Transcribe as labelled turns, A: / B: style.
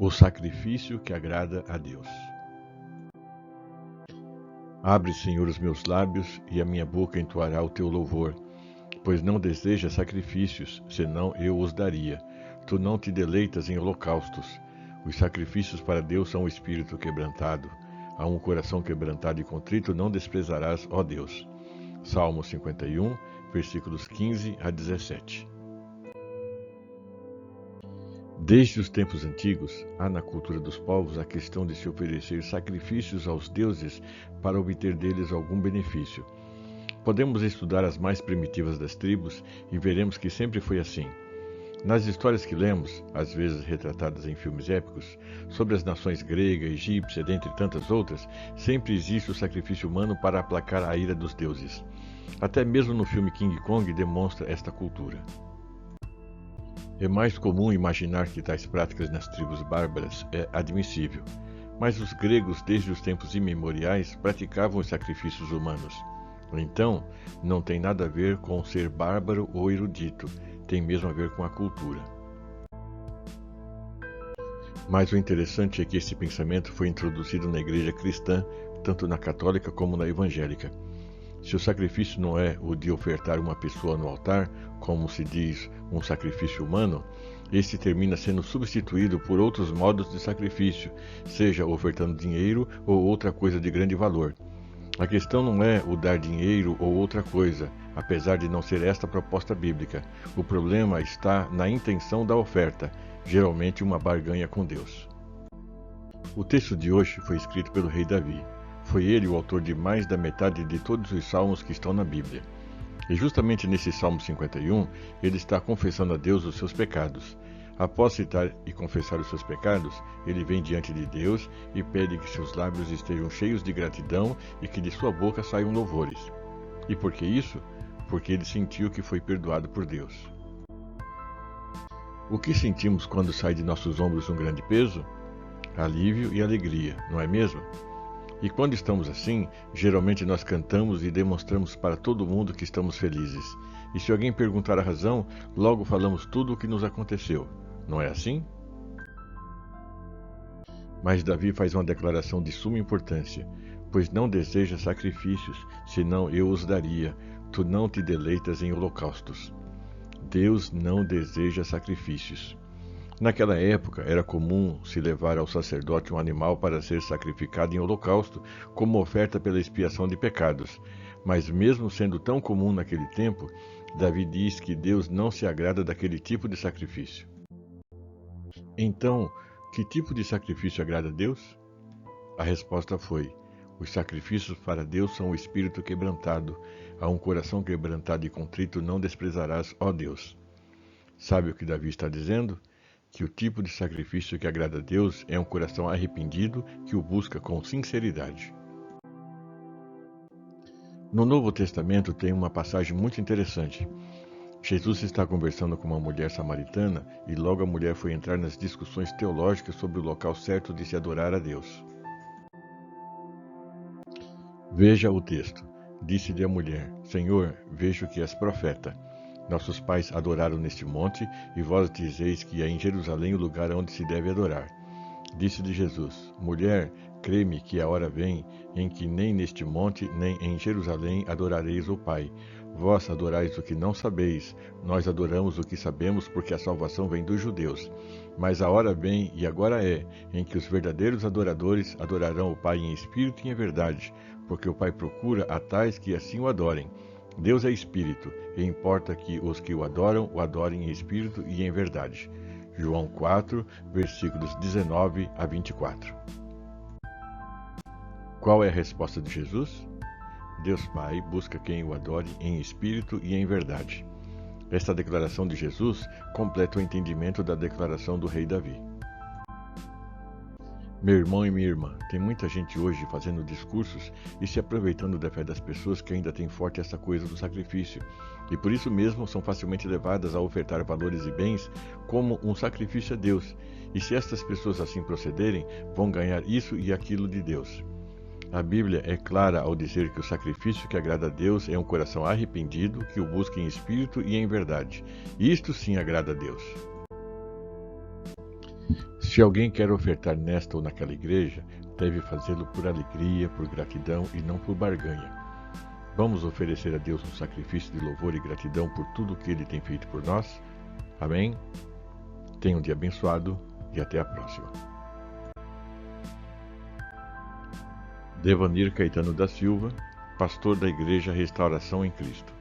A: O sacrifício que agrada a Deus. Abre, Senhor, os meus lábios, e a minha boca entoará o teu louvor. Pois não desejas sacrifícios, senão eu os daria. Tu não te deleitas em holocaustos. Os sacrifícios para Deus são o espírito quebrantado. A um coração quebrantado e contrito não desprezarás, ó Deus. Salmo 51, versículos 15 a 17. Desde os tempos antigos, há na cultura dos povos a questão de se oferecer sacrifícios aos deuses para obter deles algum benefício. Podemos estudar as mais primitivas das tribos e veremos que sempre foi assim. Nas histórias que lemos, às vezes retratadas em filmes épicos, sobre as nações grega, egípcia, dentre tantas outras, sempre existe o sacrifício humano para aplacar a ira dos deuses. Até mesmo no filme King Kong demonstra esta cultura. É mais comum imaginar que tais práticas nas tribos bárbaras é admissível, mas os gregos, desde os tempos imemoriais, praticavam os sacrifícios humanos. Então, não tem nada a ver com ser bárbaro ou erudito, tem mesmo a ver com a cultura. Mas o interessante é que esse pensamento foi introduzido na igreja cristã, tanto na católica como na evangélica. Se o sacrifício não é o de ofertar uma pessoa no altar, como se diz um sacrifício humano, este termina sendo substituído por outros modos de sacrifício, seja ofertando dinheiro ou outra coisa de grande valor. A questão não é o dar dinheiro ou outra coisa, apesar de não ser esta a proposta bíblica. O problema está na intenção da oferta, geralmente uma barganha com Deus. O texto de hoje foi escrito pelo rei Davi. Foi ele o autor de mais da metade de todos os salmos que estão na Bíblia. E justamente nesse Salmo 51, ele está confessando a Deus os seus pecados. Após citar e confessar os seus pecados, ele vem diante de Deus e pede que seus lábios estejam cheios de gratidão e que de sua boca saiam louvores. E por que isso? Porque ele sentiu que foi perdoado por Deus. O que sentimos quando sai de nossos ombros um grande peso? Alívio e alegria, não é mesmo? E quando estamos assim, geralmente nós cantamos e demonstramos para todo mundo que estamos felizes. E se alguém perguntar a razão, logo falamos tudo o que nos aconteceu. Não é assim? Mas Davi faz uma declaração de suma importância. Pois não deseja sacrifícios, senão eu os daria. Tu não te deleitas em holocaustos. Deus não deseja sacrifícios. Naquela época, era comum se levar ao sacerdote um animal para ser sacrificado em holocausto, como oferta pela expiação de pecados. Mas mesmo sendo tão comum naquele tempo, Davi diz que Deus não se agrada daquele tipo de sacrifício. Então, que tipo de sacrifício agrada a Deus? A resposta foi: os sacrifícios para Deus são o espírito quebrantado. A um coração quebrantado e contrito não desprezarás, ó Deus. Sabe o que Davi está dizendo? Que o tipo de sacrifício que agrada a Deus é um coração arrependido que o busca com sinceridade. No Novo Testamento tem uma passagem muito interessante. Jesus está conversando com uma mulher samaritana e logo a mulher foi entrar nas discussões teológicas sobre o local certo de se adorar a Deus. Veja o texto. Disse-lhe a mulher: Senhor, vejo que és profeta. Nossos pais adoraram neste monte, e vós dizeis que é em Jerusalém o lugar onde se deve adorar. Disse-lhe Jesus: Mulher, crê-me que a hora vem em que nem neste monte, nem em Jerusalém adorareis o Pai. Vós adorais o que não sabeis, nós adoramos o que sabemos, porque a salvação vem dos judeus. Mas a hora vem, e agora é, em que os verdadeiros adoradores adorarão o Pai em espírito e em verdade, porque o Pai procura a tais que assim o adorem. Deus é espírito, e importa que os que o adorem em espírito e em verdade. João 4, versículos 19 a 24. Qual é a resposta de Jesus? Deus Pai busca quem o adore em espírito e em verdade. Esta declaração de Jesus completa o entendimento da declaração do rei Davi. Meu irmão e minha irmã, tem muita gente hoje fazendo discursos e se aproveitando da fé das pessoas que ainda tem forte essa coisa do sacrifício, e por isso mesmo são facilmente levadas a ofertar valores e bens como um sacrifício a Deus, e se estas pessoas assim procederem, vão ganhar isso e aquilo de Deus. A Bíblia é clara ao dizer que o sacrifício que agrada a Deus é um coração arrependido que o busca em espírito e em verdade. Isto sim agrada a Deus. Se alguém quer ofertar nesta ou naquela igreja, deve fazê-lo por alegria, por gratidão e não por barganha. Vamos oferecer a Deus um sacrifício de louvor e gratidão por tudo o que Ele tem feito por nós? Amém? Tenha um dia abençoado e até a próxima. Devanir Caetano da Silva, pastor da Igreja Restauração em Cristo.